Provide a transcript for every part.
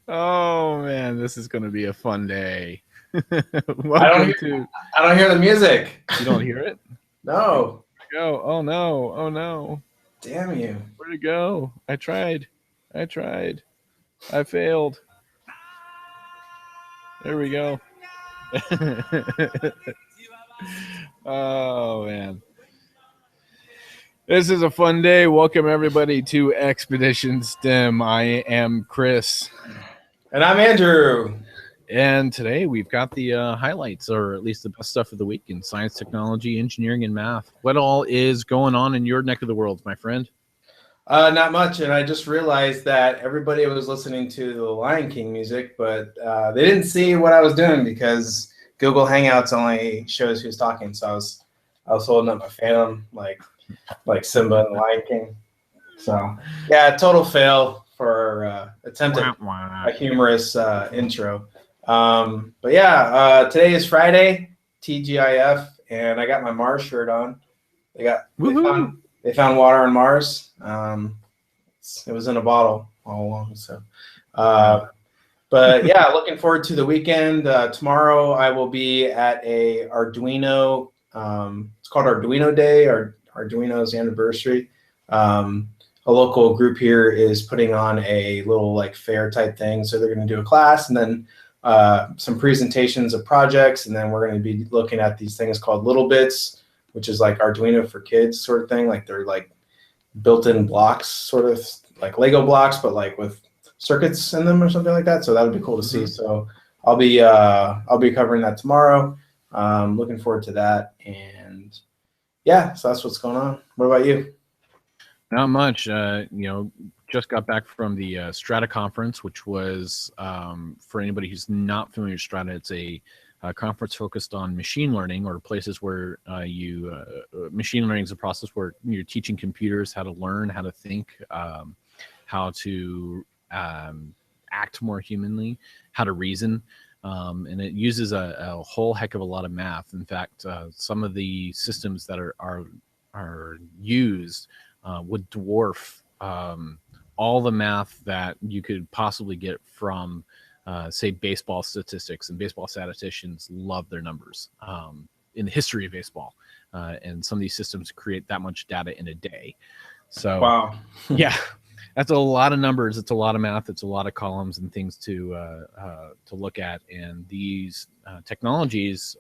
Oh man, this is going to be a fun day. I Welcome to. don't hear the music. You don't hear it? No. Go. Oh no. Oh no. Damn you. Where'd it go? I tried. I failed. There we go. Oh man. This is a fun day. Welcome everybody to Expedition STEM. I am Chris. And I'm Andrew. And today we've got the highlights, or at least the best stuff of the week in science, technology, engineering, and math. What all is going on in your neck of the world, my friend? Not much, and I just realized that everybody was listening to the Lion King music, but they didn't see what I was doing because Google Hangouts only shows who's talking. So I was holding up my Phantom like Simba and the Lion King. So yeah, total fail for attempt at a humorous intro. But yeah, today is Friday, TGIF, and I got my Mars shirt on. They found water on Mars. It was in a bottle all along. So, but yeah, looking forward to the weekend. Tomorrow I will be at a Arduino. It's called Arduino Day, or Arduino's anniversary. A local group here is putting on a little like fair type thing. So they're going to do a class and then some presentations of projects, and then we're going to be looking at these things called Little Bits, which is like Arduino for kids sort of thing. Like they're like built-in blocks, sort of like Lego blocks, but like with circuits in them or something like that. So that would be cool to see. So I'll be covering that tomorrow. Looking forward to that. And yeah, so that's what's going on. What about you? Not much. Just got back from the Strata conference, which was, for anybody who's not familiar with Strata, it's a conference focused on machine learning, or places where machine learning is a process where you're teaching computers how to learn, how to think, how to act more humanly, how to reason. And it uses a whole heck of a lot of math. In fact, some of the systems that are used would dwarf all the math that you could possibly get from say baseball statistics, and baseball statisticians love their numbers in the history of baseball. And some of these systems create that much data in a day. So wow. Yeah, that's a lot of numbers. It's a lot of math. It's a lot of columns and things to look at. And these technologies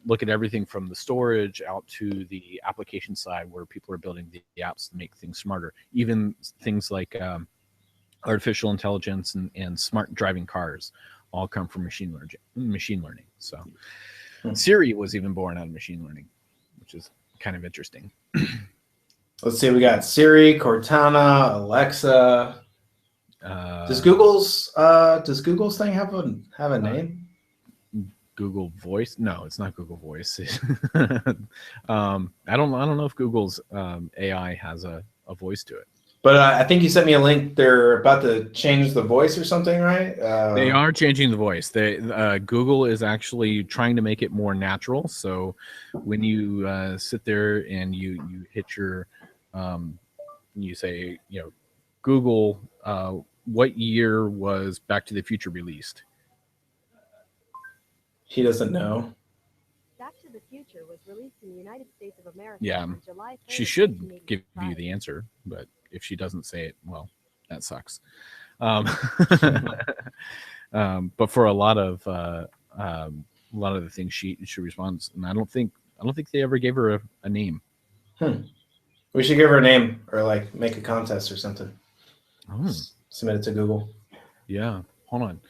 look at everything from the storage out to the application side, where people are building the apps to make things smarter. Even things like artificial intelligence and smart driving cars all come from machine learning. So Siri was even born out of machine learning, which is kind of interesting. Let's see, we got Siri, Cortana, Alexa. Does Google's thing have a name? Google Voice? No, it's not Google Voice. I don't know if Google's AI has a voice to it. But I think you sent me a link. They're about to change the voice or something, right? They are changing the voice. Google is actually trying to make it more natural. So when you sit there and you hit your, you say, Google, what year was Back to the Future released? He doesn't know. Back to the Future was released in the United States of America. Yeah, on July 3rd, she should give 1985. you the answer, but if she doesn't say it, well, that sucks. But for a lot of the things she responds, and I don't think they ever gave her a name. We should give her a name, or like make a contest or something. Oh. Submit it to Google. Yeah, hold on.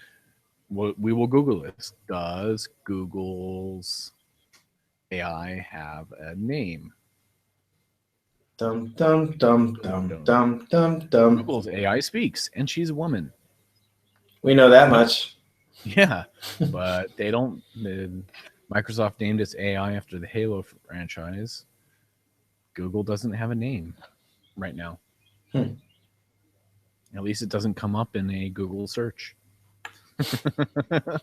We will Google this. Does Google's AI have a name? Dum dum dum dum dum dum dum. Google's AI speaks, and she's a woman. We know that much. Yeah, but they don't. Microsoft named its AI after the Halo franchise. Google doesn't have a name right now. At least it doesn't come up in a Google search. Kind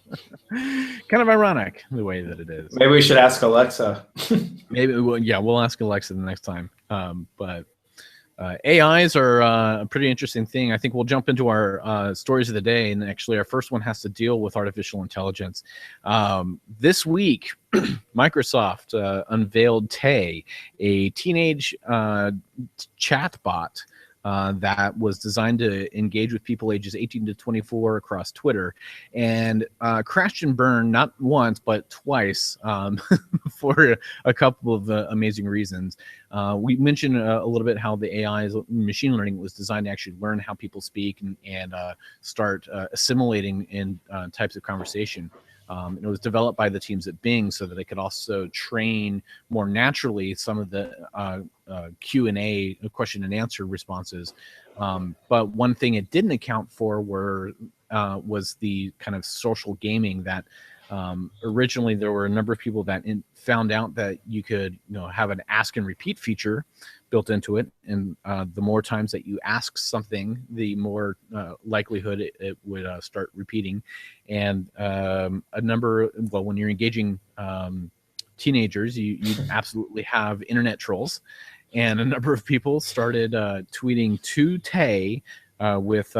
of ironic the way that it is. Maybe we should ask Alexa. Maybe we'll ask Alexa the next time. But AIs are a pretty interesting thing. I think we'll jump into our stories of the day, and actually, our first one has to deal with artificial intelligence. This week, Microsoft unveiled Tay, a teenage chatbot that was designed to engage with people ages 18 to 24 across Twitter, and crashed and burned not once but twice for a couple of amazing reasons. We mentioned a little bit how the AI machine learning was designed to actually learn how people speak and start assimilating in types of conversation. And it was developed by the teams at Bing so that it could also train more naturally some of the Q&A, question and answer responses. But one thing it didn't account for was the kind of social gaming that originally there were a number of people that found out that you could have an ask and repeat feature built into it, and the more times that you ask something, the more likelihood it would start repeating. And when you're engaging teenagers, you absolutely have internet trolls, and a number of people started tweeting to Tay with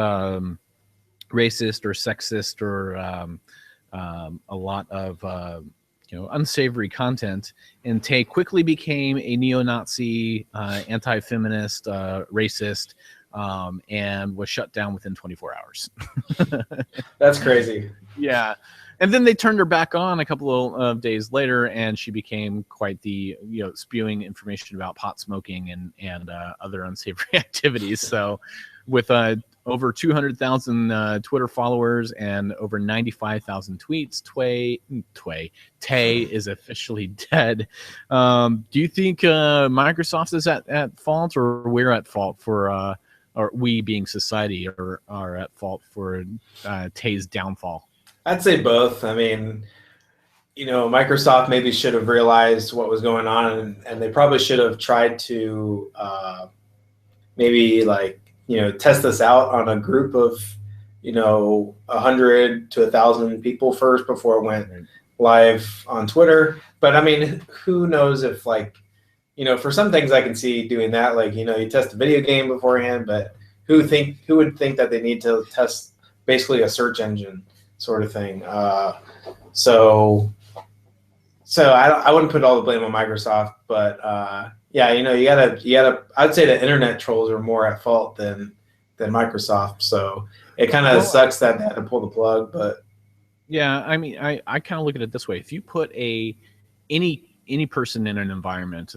racist or sexist or a lot of unsavory content, and Tay quickly became a neo-Nazi, anti-feminist, racist, and was shut down within 24 hours. That's crazy. Yeah. And then they turned her back on a couple of days later, and she became quite the spewing information about pot smoking and other unsavory activities. So with over 200,000 Twitter followers and over 95,000 tweets, Tay is officially dead. Do you think Microsoft is at fault, or we're at fault for, or we being society are at fault for Tay's downfall? I'd say both. I mean, Microsoft maybe should have realized what was going on, and they probably should have tried to maybe test this out on a group of 100 to 1,000 people first before it went live on Twitter. But I mean, who knows if for some things I can see doing that, you test a video game beforehand, but who would think that they need to test basically a search engine sort of thing. So I wouldn't put all the blame on Microsoft, but yeah, you gotta. I'd say the internet trolls are more at fault than Microsoft. So it kind of sucks that they had to pull the plug. But yeah, I mean, I kind of look at it this way: if you put any person in an environment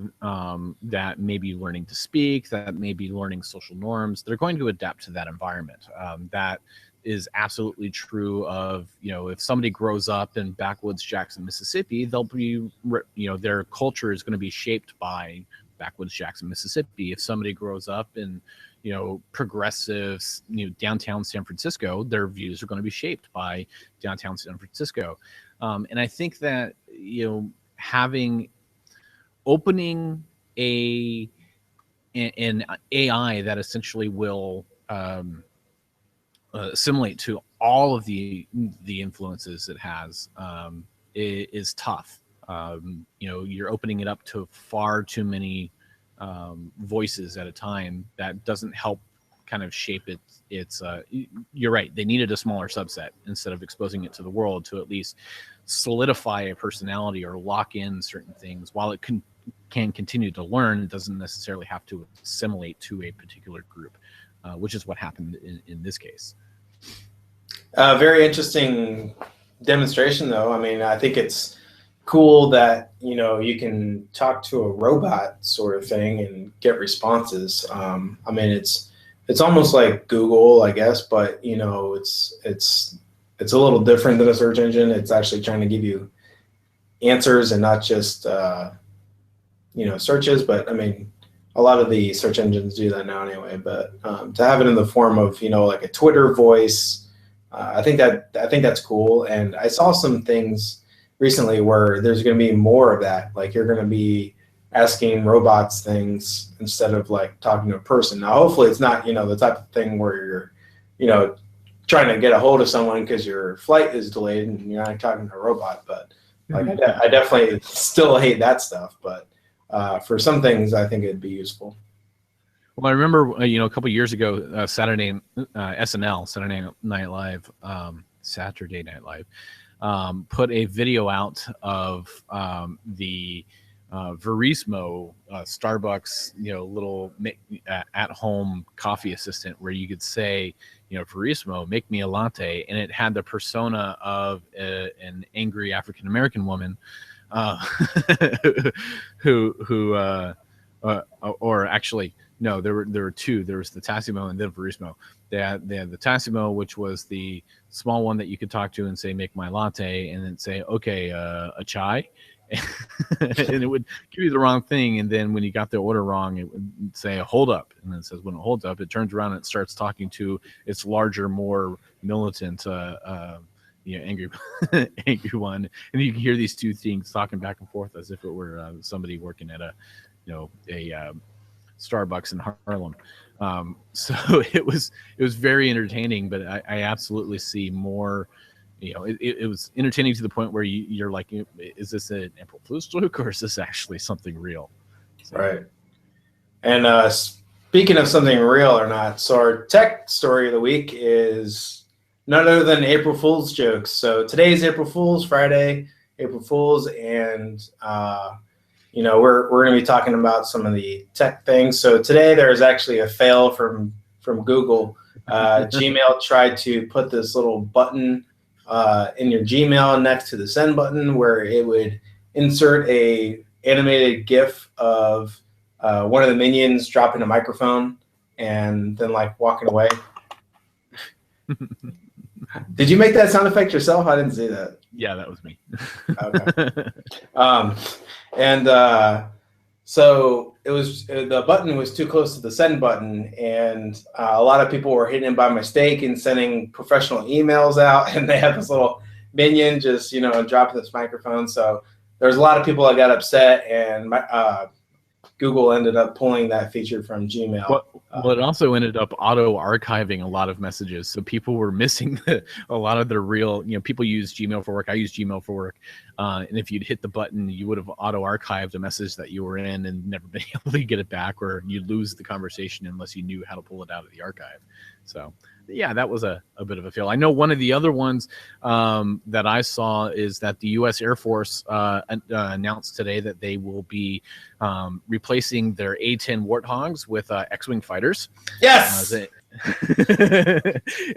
that may be learning to speak, that may be learning social norms, they're going to adapt to that environment. That is absolutely true of, if somebody grows up in backwoods Jackson, Mississippi, they'll be, their culture is going to be shaped by backwoods Jackson, Mississippi. If somebody grows up in, progressive, downtown San Francisco, their views are going to be shaped by downtown San Francisco. And I think that, opening an AI that essentially will assimilate to all of the influences it has is tough. You're opening it up to far too many voices at a time. That doesn't help kind of shape its you're right, they needed a smaller subset instead of exposing it to the world to at least solidify a personality or lock in certain things. While it can continue to learn, it doesn't necessarily have to assimilate to a particular group, which is what happened in this case. Very interesting demonstration, though. I mean, I think it's cool that you can talk to a robot sort of thing and get responses. I mean, it's almost like Google, I guess, but it's a little different than a search engine. It's actually trying to give you answers and not just searches. But I mean, a lot of the search engines do that now anyway. But to have it in the form of like a Twitter voice, I think that's cool. And I saw some things recently where there's going to be more of that. Like you're going to be asking robots things instead of talking to a person. Now, hopefully it's not, the type of thing where you're, trying to get a hold of someone because your flight is delayed and you're not talking to a robot. But I definitely still hate that stuff. But for some things, I think it'd be useful. Well, I remember, a couple of years ago, SNL, Saturday Night Live, put a video out of the Verismo Starbucks, little at-home coffee assistant, where you could say, Verismo, make me a latte, and it had the persona of an angry African American woman, or actually. No, there were two. There was the Tassimo and then Verismo. They had the Tassimo, which was the small one that you could talk to and say, make my latte, and then say, okay, a chai. And it would give you the wrong thing. And then when you got the order wrong, it would say, hold up. And then it says, when it holds up, it turns around and it starts talking to its larger, more militant, angry angry one. And you can hear these two things talking back and forth as if it were somebody working at a Starbucks in Harlem. So it was very entertaining, but I absolutely see more. It was entertaining to the point where you're like, is this an April Fool's joke or is this actually something real? So. Right. And speaking of something real or not, so our tech story of the week is none other than April Fool's jokes. So today's April Fool's, Friday, April Fool's, and we're going to be talking about some of the tech things. So today there's actually a fail from Google. Gmail tried to put this little button in your Gmail next to the send button where it would insert a animated GIF of one of the minions dropping a microphone and then walking away. Did you make that sound effect yourself? I didn't see that. Yeah, that was me. Okay. So it was the button was too close to the send button, and a lot of people were hitting it by mistake and sending professional emails out, and they had this little minion just dropping this microphone. So there's a lot of people that got upset, and Google ended up pulling that feature from Gmail. Well, it also ended up auto-archiving a lot of messages, so people were missing a lot of their real. People use Gmail for work. I use Gmail for work, and if you'd hit the button, you would have auto-archived a message that you were in and never been able to get it back, or you'd lose the conversation unless you knew how to pull it out of the archive. So, yeah, that was a bit of a fail. I know one of the other ones that I saw is that the U.S. Air Force announced today that they will be replacing their A-10 Warthogs with X-Wing fighters. Yes!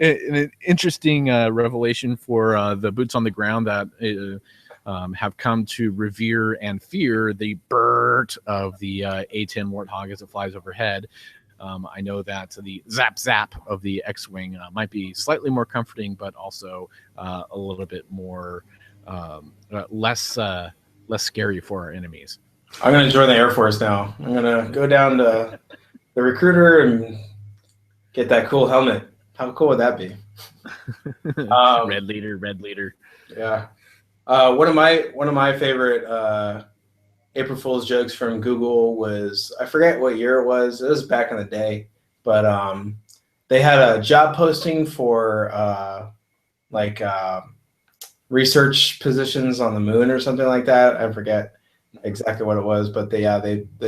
An interesting revelation for the boots on the ground that have come to revere and fear the bird of the A-10 Warthog as it flies overhead. I know that the zap zap of the X-Wing might be slightly more comforting, but also a little bit more less scary for our enemies. I'm going to join the Air Force now. I'm going to go down to the recruiter and get that cool helmet. How cool would that be? Red leader. Yeah. One of my favorite April Fool's jokes from Google was, I forget what year it was. It was back in the day, but they had a job posting for research positions on the moon or something like that. I forget exactly what it was, but they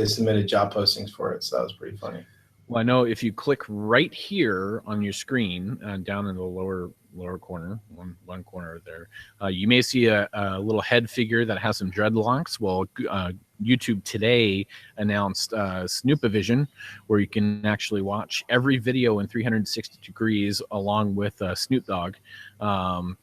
submitted job postings for it, so that was pretty funny. Well, I know if you click right here on your screen, down in the lower corner, one corner there, you may see a little head figure that has some dreadlocks. Well, YouTube today announced Snoopavision, where you can actually watch every video in 360 degrees along with Snoop Dogg and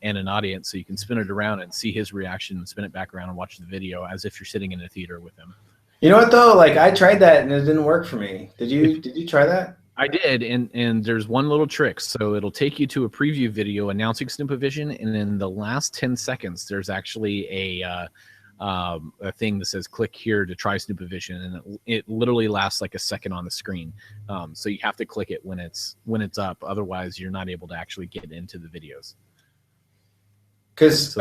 an audience, so you can spin it around and see his reaction and spin it back around and watch the video as if you're sitting in a theater with him. You know what though? I tried that and it didn't work for me. Did you try that? I did, and there's one little trick. So it'll take you to a preview video announcing Snoopavision, and in the last 10 seconds, there's actually a thing that says "click here to try Snoopavision," and it literally lasts like a second on the screen. So you have to click it when it's up, otherwise you're not able to actually get into the videos. Because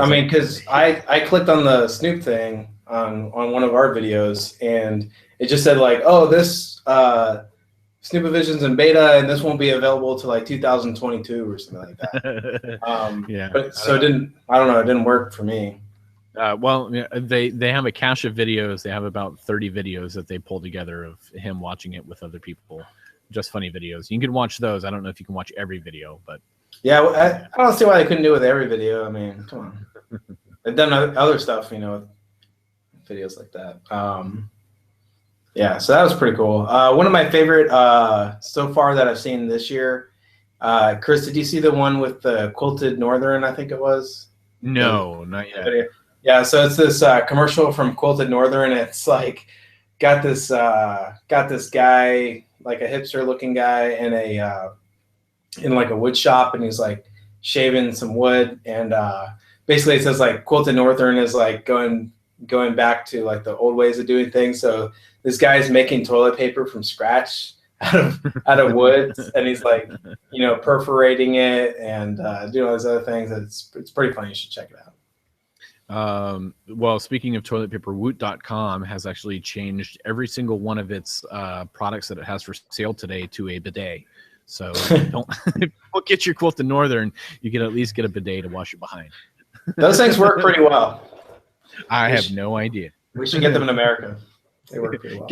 I clicked on the Snoop thing on one of our videos, and it just said this Snoopavision's in beta, and this won't be available till 2022 or something like that. Yeah. But so it didn't. I don't know. It didn't work for me. Well, yeah, they have a cache of videos. They have about 30 videos that they pulled together of him watching it with other people. Just funny videos. You can watch those. I don't know if you can watch every video, but Yeah, well, I don't see why they couldn't do it with every video. I mean, come on. They've done other stuff, with videos like that. Yeah, so that was pretty cool. One of my favorite so far that I've seen this year. Chris, did you see the one with the Quilted Northern? I think it was. no, not yet. Video. Yeah, so it's this commercial from Quilted Northern. It's like got this guy, like a hipster looking guy, in like a wood shop, and he's like shaving some wood, and basically it says like Quilted Northern is like going back to like the old ways of doing things. So this guy's making toilet paper from scratch out of wood, and he's like perforating it and doing all those other things. It's pretty funny. You should check it out. Well, speaking of toilet paper, Woot.com has actually changed every single one of its products that it has for sale today to a bidet. So don't get your Quilted Northern, you can at least get a bidet to wash your behind. Those things work pretty well. I have no idea. We should get them in America. They work pretty well.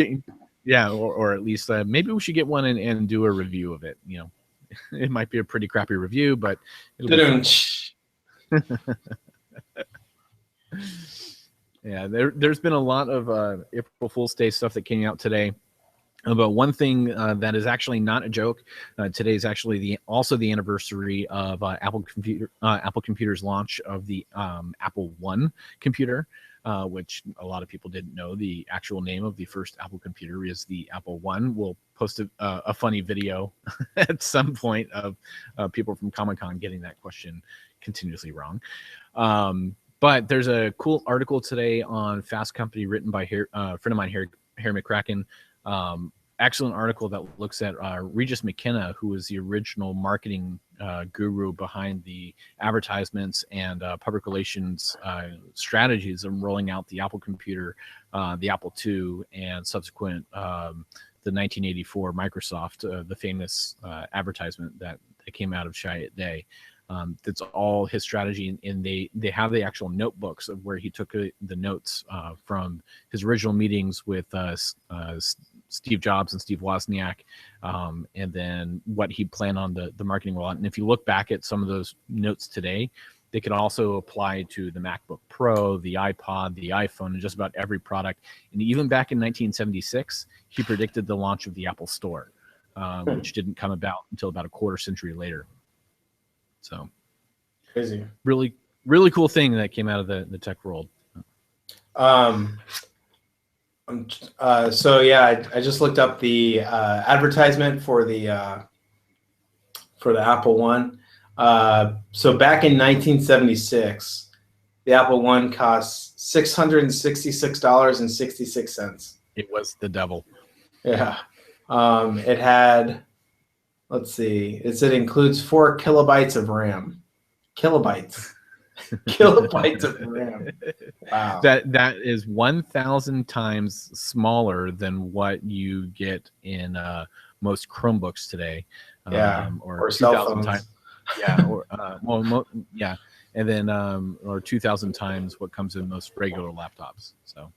Yeah, or at least maybe we should get one and do a review of it. It might be a pretty crappy review, but yeah, there's been a lot of April Fool's Day stuff that came out today. But one thing that is actually not a joke. Today is actually also the anniversary of Apple Computer's launch of the Apple One computer, which a lot of people didn't know. The actual name of the first Apple computer is the Apple One. We'll post a funny video at some point of people from Comic-Con getting that question continuously wrong. But there's a cool article today on Fast Company written by a friend of mine, Harry McCracken. Excellent article that looks at Regis McKenna, who was the original marketing guru behind the advertisements and public relations strategies of rolling out the Apple computer, the Apple II, and subsequent the 1984 Microsoft, the famous advertisement that came out of Chiat Day. That's all his strategy, and they have the actual notebooks of where he took the notes from his original meetings with Steve Jobs and Steve Wozniak, and then what he planned on the marketing rollout. And if you look back at some of those notes today, they could also apply to the MacBook Pro, the iPod, the iPhone, and just about every product. And even back in 1976, he predicted the launch of the Apple Store, which didn't come about until about a quarter century later. So crazy. Really, really cool thing that came out of the tech world. So yeah, I just looked up the advertisement for the Apple One. So back in 1976, the Apple One cost $666.66. It was the devil. Yeah. It had, let's see, it includes 4 kilobytes of RAM. Kilobytes of RAM. Wow. That is 1,000 times smaller than what you get in most Chromebooks today. Yeah. Or 2,000 times. Yeah. Or yeah. And then or 2,000 times what comes in most regular laptops. So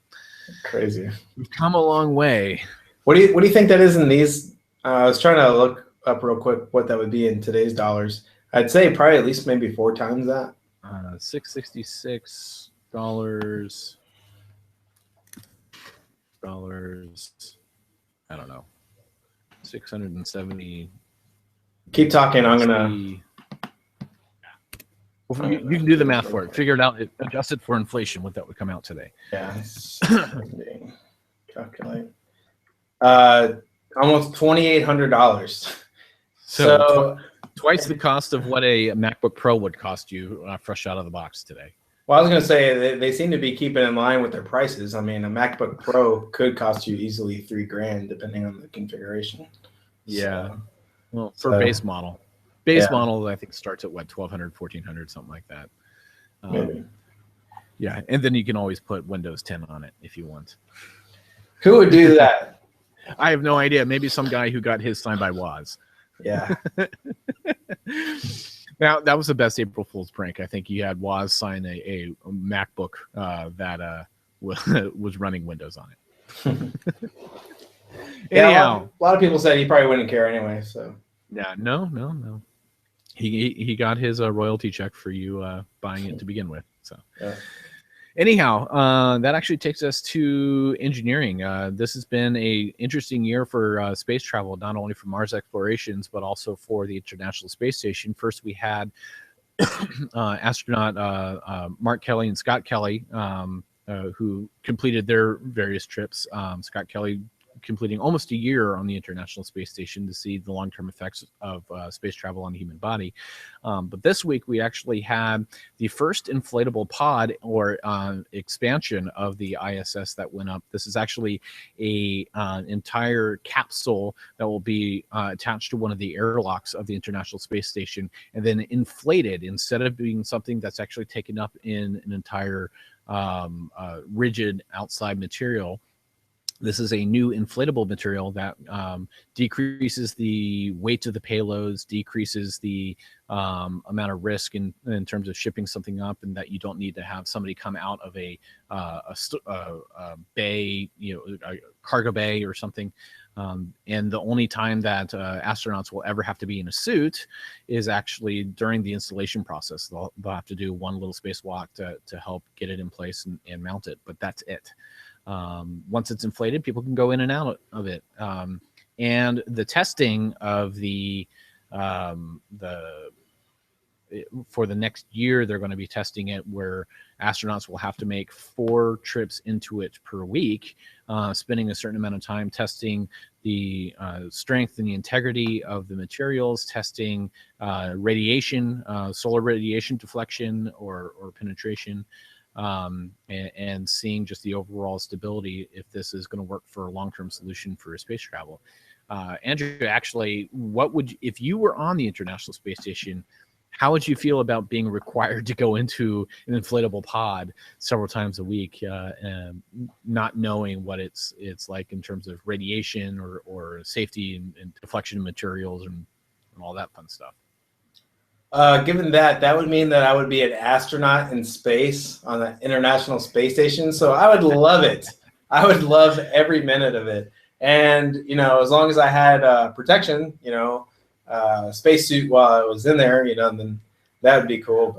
crazy. We've come a long way. What do you think that is in these? I was trying to look up real quick what that would be in today's dollars. I'd say probably at least maybe 4 times that. $666. I don't know. 670. Keep talking. I'm gonna. Well, you can do the math for it. Figure it out. Adjust it for inflation. What that would come out today. Yeah. Calculate. Almost $2,800. So twice the cost of what a MacBook Pro would cost you fresh out of the box today. Well, I was going to say they seem to be keeping in line with their prices. I mean, a MacBook Pro could cost you easily $3,000 depending on the configuration. Yeah. So, well, for base model. Model, I think, starts at what, $1,200, $1,400, something like that. Maybe. Yeah, and then you can always put Windows 10 on it if you want. Who would do that? I have no idea. Maybe some guy who got his signed by Woz. Yeah. Now that was the best April Fool's prank. I think you had Woz sign a MacBook that was running Windows on it. Yeah, Anyhow, a lot of people said he probably wouldn't care anyway. So yeah, no. He got his royalty check for you buying it to begin with. So. yeah. Anyhow, that actually takes us to engineering. This has been a interesting year for space travel, not only for Mars explorations, but also for the International Space Station. First, we had astronaut Mark Kelly and Scott Kelly, who completed their various trips. Scott Kelly completing almost a year on the International Space Station to see the long-term effects of space travel on the human body. But this week we actually had the first inflatable pod or expansion of the ISS that went up. This is actually a entire capsule that will be attached to one of the airlocks of the International Space Station and then inflated instead of being something that's actually taken up in an entire rigid outside material. This is a new inflatable material that decreases the weight of the payloads, decreases the amount of risk in terms of shipping something up, and that you don't need to have somebody come out of a bay, a cargo bay or something. And the only time that astronauts will ever have to be in a suit is actually during the installation process. They'll have to do one little spacewalk to help get it in place and mount it, but that's it. Once it's inflated, people can go in and out of it. And the testing of for the next year, they're going to be testing it where astronauts will have to make 4 trips into it per week, spending a certain amount of time testing the strength and the integrity of the materials, testing radiation, solar radiation deflection or penetration, and seeing just the overall stability if this is going to work for a long-term solution for space travel. Andrew, actually, if you were on the International Space Station, how would you feel about being required to go into an inflatable pod several times a week, and not knowing what it's like in terms of radiation or safety and deflection materials and all that fun stuff? Given that would mean that I would be an astronaut in space on the International Space Station. So I would love it. I would love every minute of it. And, as long as I had protection, spacesuit while I was in there, then that would be cool.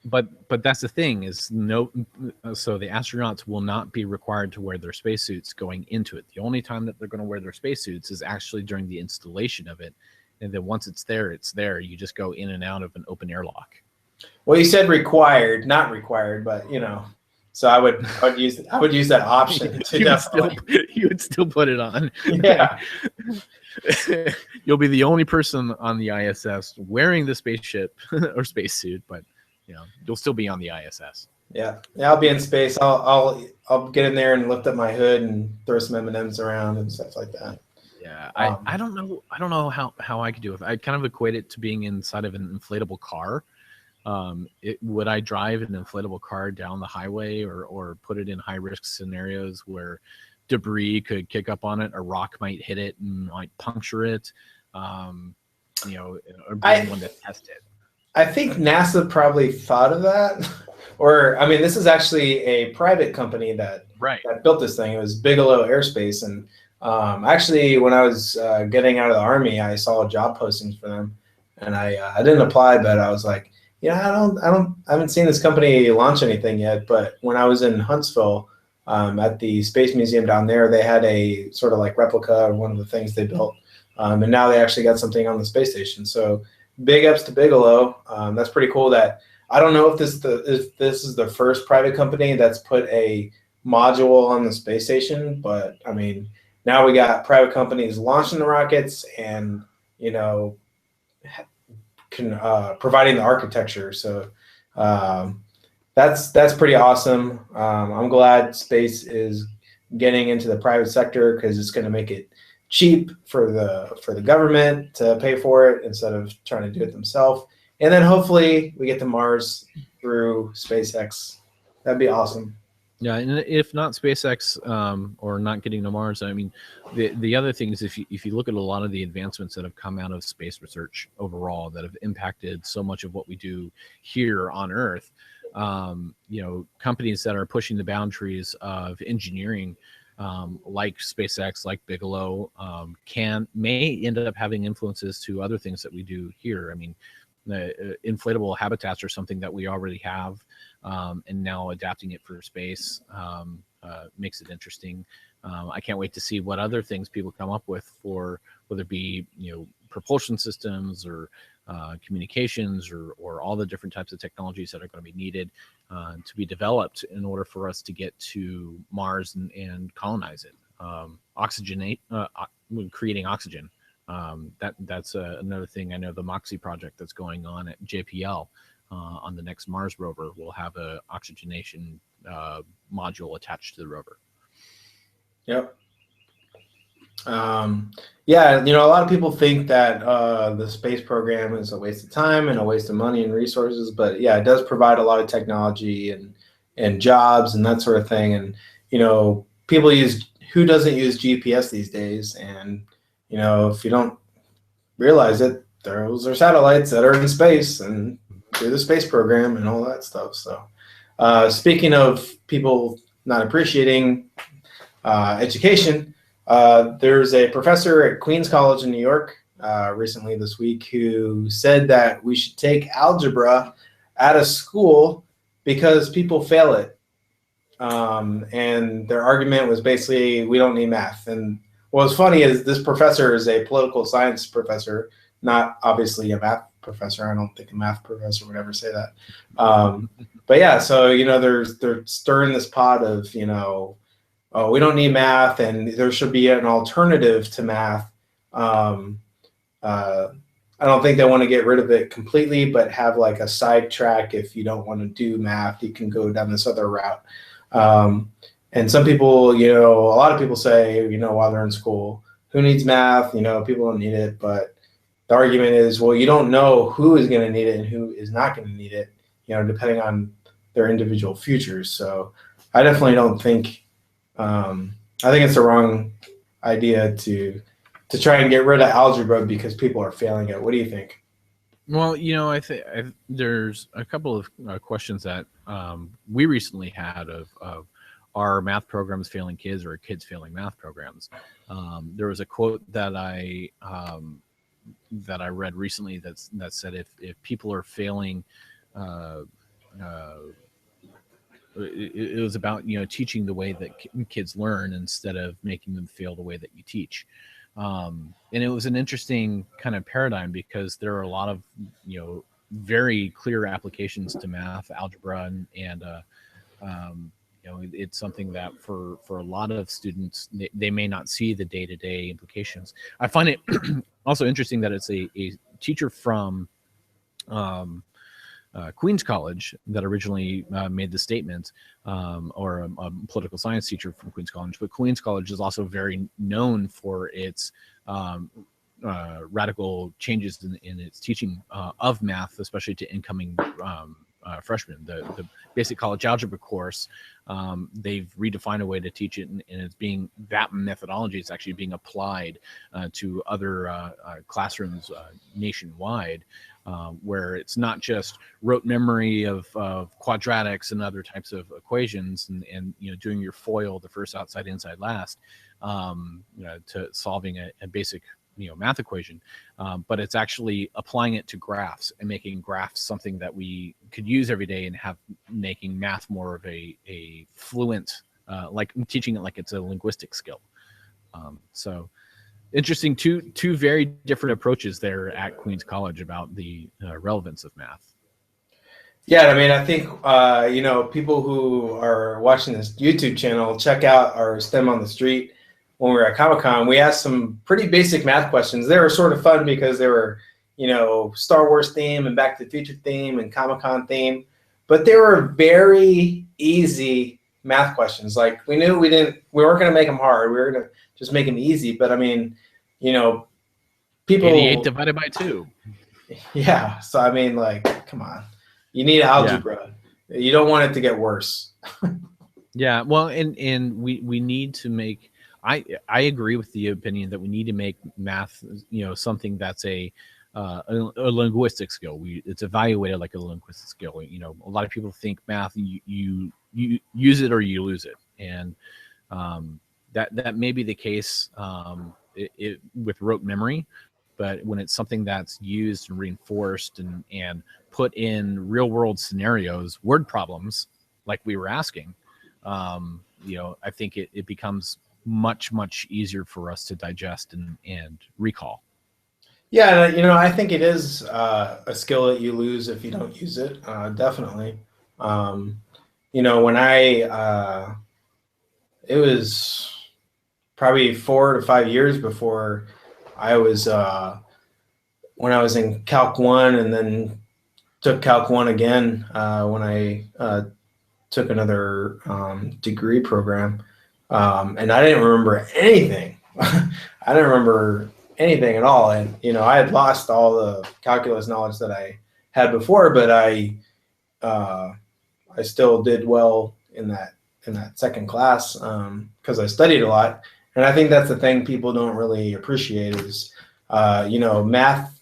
But that's the thing is so the astronauts will not be required to wear their spacesuits going into it. The only time that they're going to wear their spacesuits is actually during the installation of it. And then once it's there, it's there. You just go in and out of an open airlock. Well, you said required, not required, but so I would use that option. You would still put it on. Yeah. You'll be the only person on the ISS wearing the spaceship or spacesuit, but you'll still be on the ISS. Yeah, I'll be in space. I'll get in there and lift up my hood and throw some M&Ms around and stuff like that. Yeah, I don't know how I could do it. I kind of equate it to being inside of an inflatable car. Would I drive an inflatable car down the highway or put it in high risk scenarios where debris could kick up on it, a rock might hit it and might puncture it, or bring one to test it? I think NASA probably thought of that. Or, this is actually a private company that built this thing. It was Bigelow Aerospace, and actually, when I was getting out of the Army, I saw job postings for them, and I didn't apply, but I was like, I haven't seen this company launch anything yet. But when I was in Huntsville at the Space Museum down there, they had a sort of like replica of one of the things they built, and now they actually got something on the space station. So big ups to Bigelow. That's pretty cool. That I don't know if this is the first private company that's put a module on the space station, but now we got private companies launching the rockets and, providing the architecture. So that's pretty awesome. I'm glad space is getting into the private sector because it's going to make it cheap for the government to pay for it instead of trying to do it themselves. And then hopefully we get to Mars through SpaceX. That'd be awesome. Yeah, and if not SpaceX or not getting to Mars, I mean, the other thing is if you look at a lot of the advancements that have come out of space research overall that have impacted so much of what we do here on Earth, companies that are pushing the boundaries of engineering, like SpaceX, like Bigelow, may end up having influences to other things that we do here. I mean, the inflatable habitats are something that we already have, and now adapting it for space makes it interesting. I can't wait to see what other things people come up with for whether it be propulsion systems or communications or all the different types of technologies that are going to be needed to be developed in order for us to get to Mars and colonize it. Oxygenate, creating oxygen. That's another thing. I know the MOXIE project that's going on at JPL on the next Mars rover will have a oxygenation module attached to the rover. Yep. Yeah, a lot of people think that the space program is a waste of time and a waste of money and resources, but yeah, it does provide a lot of technology and jobs and that sort of thing. And people who doesn't use GPS these days? And if you don't realize it, those are satellites that are in space and do the space program and all that stuff. So speaking of people not appreciating education, there's a professor at Queens College in New York recently this week who said that we should take algebra out of school because people fail it. And their argument was basically, we don't need math. And what's funny is this professor is a political science professor, not obviously a math professor. I don't think a math professor would ever say that. But yeah, so they're stirring this pot of oh, we don't need math, and there should be an alternative to math. I don't think they want to get rid of it completely, but have like a sidetrack. If you don't want to do math, you can go down this other route. And some people, a lot of people say, while they're in school, who needs math? People don't need it. But the argument is, well, you don't know who is going to need it and who is not going to need it, depending on their individual futures. So I definitely don't think, I think it's the wrong idea to try and get rid of algebra because people are failing it. What do you think? Well, I think there's a couple of questions that we recently had of are math programs failing kids or are kids failing math programs? There was a quote that I read recently that said if people are failing, it was about teaching the way that kids learn instead of making them fail the way that you teach. And it was an interesting kind of paradigm because there are a lot of very clear applications to math, algebra, and it's something that for a lot of students they may not see the day-to-day implications. I find it also interesting that it's a teacher from Queens College that originally made the statement, or a political science teacher from Queens College. But Queens College is also very known for its radical changes in its teaching of math, especially to incoming freshmen. The basic college algebra course, they've redefined a way to teach it, and it's being that methodology is actually being applied to other classrooms nationwide. Where it's not just rote memory of quadratics and other types of equations and doing your FOIL, the first outside inside last, to solving a basic math equation, but it's actually applying it to graphs and making graphs something that we could use every day and making math more of a fluent, like teaching it like it's a linguistic skill. So interesting, two very different approaches there at Queens College about the relevance of math. Yeah, I mean, I think people who are watching this YouTube channel, check out our STEM on the Street. When we were at Comic-Con, we asked some pretty basic math questions. They were sort of fun because they were, Star Wars theme and Back to the Future theme and Comic-Con theme, but they were very easy math questions. Like we knew we weren't going to make them hard. We were going to just make them easy. But I mean, people 88 divided by 2. Yeah. So I mean, come on, you need algebra. Yeah. You don't want it to get worse. Yeah, well, and we need to make. I agree with the opinion that we need to make math, something that's a linguistic skill. It's evaluated like a linguistic skill. A lot of people think math, you use it or you lose it, and that may be the case with rote memory, but when it's something that's used and reinforced and put in real world scenarios, word problems like we were asking, I think it becomes much easier for us to digest and recall. Yeah, I think it is a skill that you lose if you don't use it. Definitely. Um, when it was probably 4 to 5 years before I was when I was in Calc 1 and then took Calc 1 again when I took another degree program. And I didn't remember anything. I didn't remember anything at all. And, I had lost all the calculus knowledge that I had before, but I still did well in that second class because I studied a lot. And I think that's the thing people don't really appreciate is, math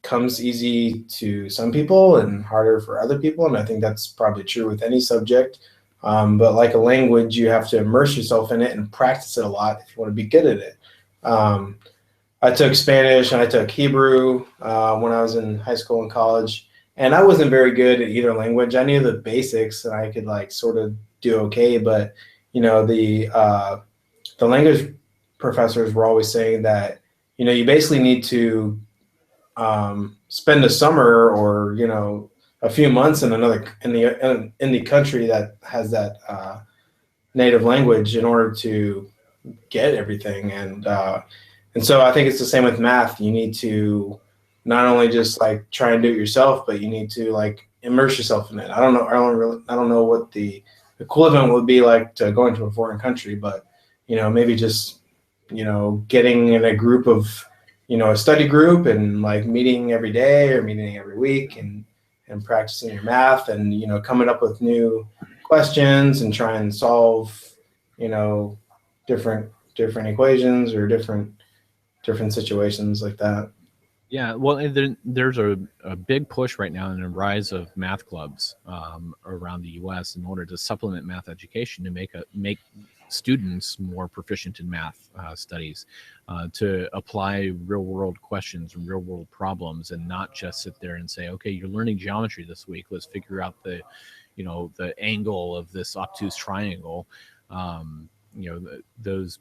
comes easy to some people and harder for other people. And I think that's probably true with any subject. But like a language, you have to immerse yourself in it and practice it a lot if you want to be good at it. I took Spanish and I took Hebrew when I was in high school and college. And I wasn't very good at either language. I knew the basics and I could like sort of do okay. But, the language professors were always saying that, you basically need to spend a summer or a few months in the country that has that native language in order to get everything. And so I think it's the same with math. You need to not only just like try and do it yourself, but you need to like immerse yourself in it. I don't know what the equivalent would be like to going to a foreign country, but maybe just getting in a group of a study group and like meeting every day or meeting every week and practicing your math and coming up with new questions and try and solve different equations or different situations like that. Yeah, well, and there's a big push right now in the rise of math clubs around the U.S. in order to supplement math education to make students more proficient in math studies, to apply real world questions and real world problems, and not just sit there and say, okay, you're learning geometry this week. Let's figure out the angle of this obtuse triangle. Those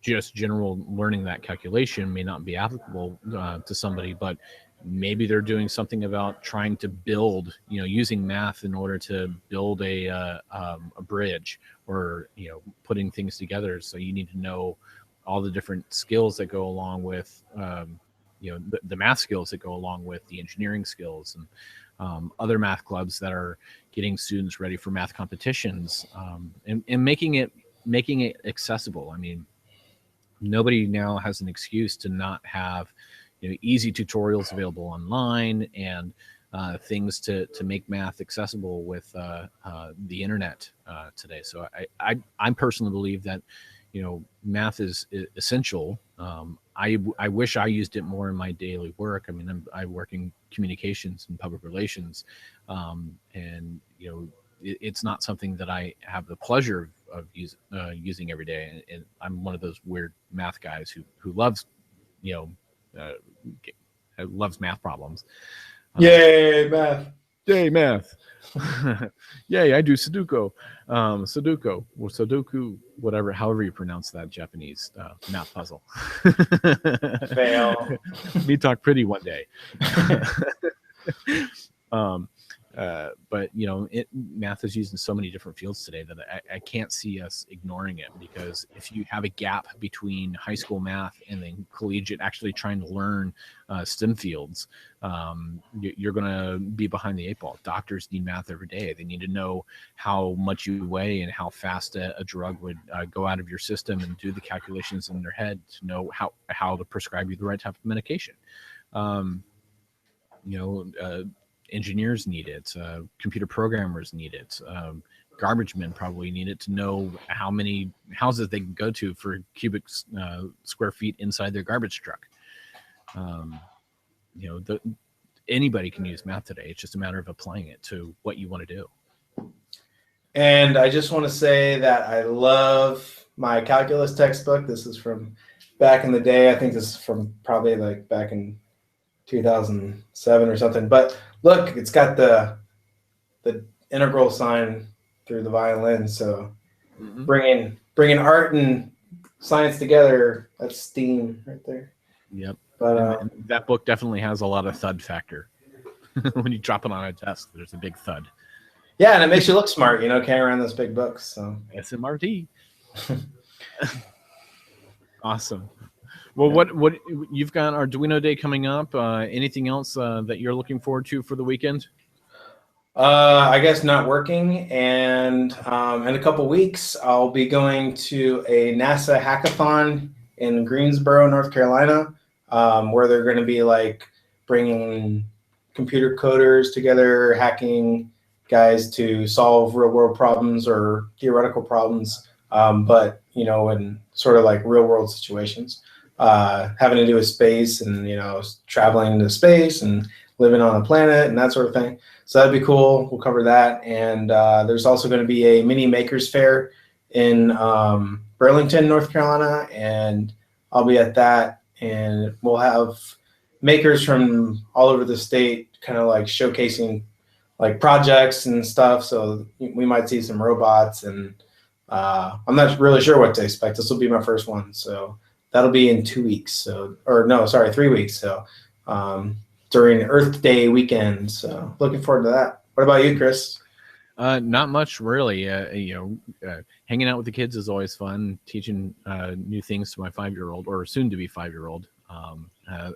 just general learning that calculation may not be applicable to somebody, but maybe they're doing something about trying to build, using math in order to build a bridge or, putting things together. So you need to know all the different skills that go along with, the math skills that go along with the engineering skills, and other math clubs that are getting students ready for math competitions, and making it accessible. I mean, nobody now has an excuse to not have easy tutorials available online and things to make math accessible with the internet today. So I personally believe that math is essential. I wish I used it more in my daily work. I mean, I work in communications and public relations, and it's not something that I have the pleasure of using every day. And I'm one of those weird math guys who loves, uh, loves math problems. Yay, math! Yay, math! Yay, I do Sudoku, or Sudoku, whatever, however you pronounce that Japanese math puzzle. Fail. Me talk pretty one day. But math is used in so many different fields today that I can't see us ignoring it, because if you have a gap between high school math and then collegiate actually trying to learn STEM fields, you're going to be behind the eight ball. Doctors need math every day. They need to know how much you weigh and how fast a drug would go out of your system, and do the calculations in their head to know how to prescribe you the right type of medication. Engineers need it, computer programmers need it, garbage men probably need it to know how many houses they can go to for cubic square feet inside their garbage truck. Anybody can use math today. It's just a matter of applying it to what you want to do. And I just want to say that I love my calculus textbook. This is from back in the day. I think this is from probably like back in 2007 or something. But look, it's got the integral sign through the violin. So bringing art and science together, that's STEAM right there. Yep. But and that book definitely has a lot of thud factor. When you drop it on a desk, there's a big thud. Yeah, and it makes you look smart, carrying around those big books. So SMRT. Awesome. Well, what you've got Arduino Day coming up? Anything else that you're looking forward to for the weekend? I guess not working, and in a couple weeks I'll be going to a NASA hackathon in Greensboro, North Carolina, where they're going to be like bringing computer coders together, hacking guys to solve real world problems or theoretical problems, but in sort of like real world situations, having to do with space and traveling to space and living on a planet and that sort of thing. So that'd be cool. We'll cover that. And there's also going to be a mini makers fair in Burlington, North Carolina, and I'll be at that. And we'll have makers from all over the state kind of like showcasing like projects and stuff. So we might see some robots, and I'm not really sure what to expect. This will be my first one. So that'll be in 2 weeks. 3 weeks. So during Earth Day weekend. So looking forward to that. What about you, Chris? Not much really. Hanging out with the kids is always fun. Teaching new things to my 5-year-old, or soon to be 5-year-old,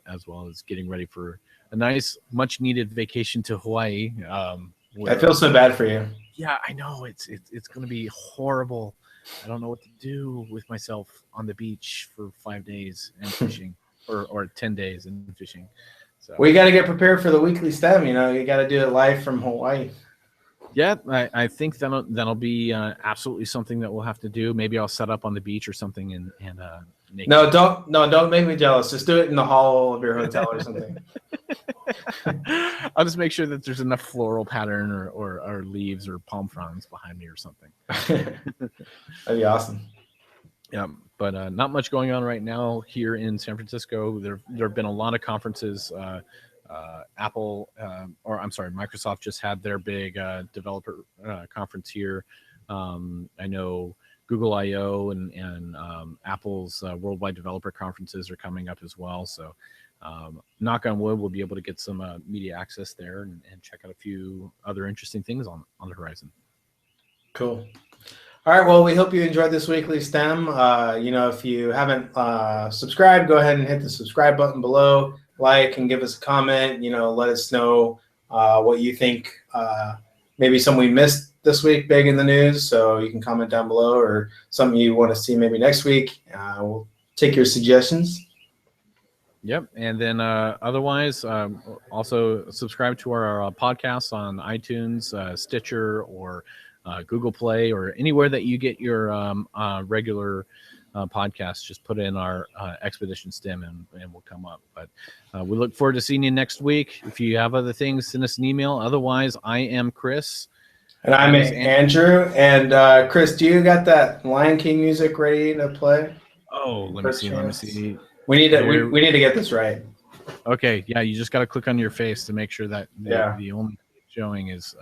as well as getting ready for a nice, much needed vacation to Hawaii. I feel so bad for you. Yeah, I know it's going to be horrible. I don't know what to do with myself on the beach for 5 days and fishing, or 10 days and fishing. So we got to get prepared for the weekly STEM. You got to do it live from Hawaii. Yeah, I think that'll be absolutely something that we'll have to do. Maybe I'll set up on the beach or something and don't make me jealous. Just do it in the hall of your hotel or something. I'll just make sure that there's enough floral pattern or leaves or palm fronds behind me or something. That'd be awesome. Yeah, but not much going on right now here in San Francisco. There have been a lot of conferences. Microsoft just had their big developer conference here. I know Google I/O and Apple's worldwide developer conferences are coming up as well. So knock on wood, we'll be able to get some media access there and check out a few other interesting things on the horizon. Cool. All right, well, we hope you enjoyed this weekly STEM. If you haven't subscribed, go ahead and hit the subscribe button below. Like and give us a comment. Let us know what you think. Maybe something we missed this week big in the news, so you can comment down below, or something you want to see maybe next week. We'll take your suggestions. Yep, and then otherwise, also subscribe to our podcasts on iTunes, Stitcher, or Google Play, or anywhere that you get your regular podcasts. Just put in our Expedition STEM and we'll come up. But we look forward to seeing you next week. If you have other things, send us an email. Otherwise, I am Chris. And I'm Andrew. And Chris, do you got that Lion King music ready to play? Oh, let me see. We need to get this right. Okay, yeah, you just got to click on your face to make sure that the only showing is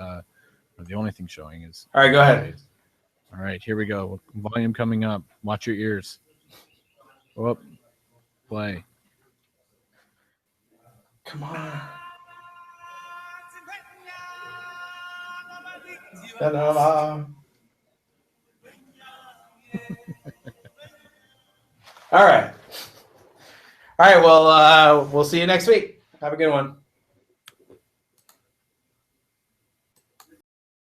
the only thing showing is. All right, go ahead. All right, here we go. Volume coming up. Watch your ears. Whoop. Play. Come on. All right. Well, we'll see you next week. Have a good one.